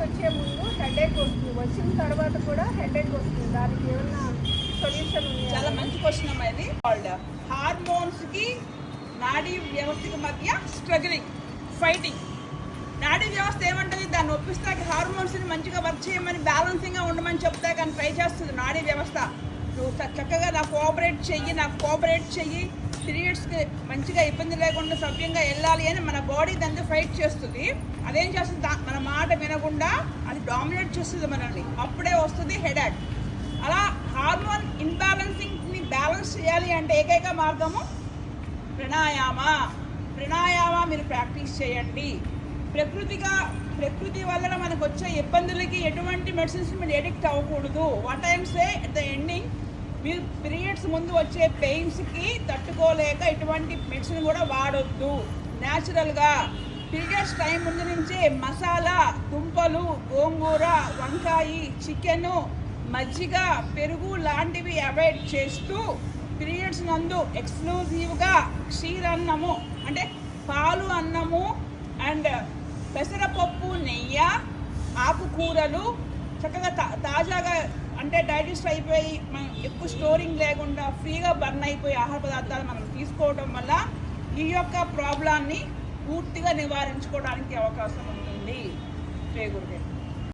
వచ్చే ముందు హెడేక్ వస్తుంది, వచ్చిన తర్వాత కూడా హెడేక్ వస్తుంది. దానికి ఏమన్నా సొల్యూషన్ ఉంది? చాలా మంచి క్వశ్చన్ అమ్మా ఇది. హార్మోన్స్ కి నాడీ వ్యవస్థకి మధ్య స్ట్రగ్లింగ్, ఫైటింగ్. నాడీ వ్యవస్థ ఏమంటుంది? దాన్ని ఒప్పిస్తాకి హార్మోన్స్ని మంచిగా వర్క్ చేయమని, బ్యాలెన్సింగ్గా ఉండమని చెప్తా కానీ ట్రై చేస్తుంది నాడీ వ్యవస్థ. నువ్వు చక్కగా నాకు కోఆపరేట్ చెయ్యి, పీరియడ్స్కి మంచిగా ఇబ్బంది లేకుండా సవ్యంగా వెళ్ళాలి అని మన బాడీ దాంతో ఫైట్ చేస్తుంది. అదేం చేస్తుంది? మన మాట వినకుండా అది డామినేట్ చేస్తుంది మనల్ని. అప్పుడే వస్తుంది హెడేక్. అలా హార్మోన్ ఇన్బ్యాలెన్సింగ్ని బ్యాలెన్స్ చేయాలి అంటే ఏకైక మార్గము ప్రాణాయామ మీరు ప్రాక్టీస్ చేయండి. ప్రకృతి వలన మనకు వచ్చే ఇబ్బందులకి ఎటువంటి మెడిసిన్స్ మీరు ఎడిక్ట్ అవ్వకూడదు. What I'm say at the ending, మీరు పీరియడ్స్ ముందు వచ్చే పెయిన్స్కి తట్టుకోలేక ఎటువంటి మెడిసిన్ కూడా వాడొద్దు. న్యాచురల్గా పీరియడ్స్ టైం ముందు నుంచే మసాలా, దుంపలు, గోంగూర, వంకాయ, చికెను, మజ్జిగ, పెరుగు లాంటివి అవాయిడ్ చేస్తూ పీరియడ్స్ నందు ఎక్స్క్లూజివ్గా క్షీరన్నము అంటే పాలు అన్నము అండ్ పెసరపప్పు, నెయ్యి, ఆకుకూరలు చక్కగా తాజాగా అంటే డైజెస్ట్ అయిపోయి మనం ఎక్కువ స్టోరింగ్ లేకుండా ఫ్రీగా బర్న్ అయిపోయే ఆహార పదార్థాలు మనం తీసుకోవడం వల్ల ఈ యొక్క ప్రాబ్లాన్ని పూర్తిగా నివారించుకోవడానికి అవకాశం ఉంటుంది. జయ గురుదేవ్.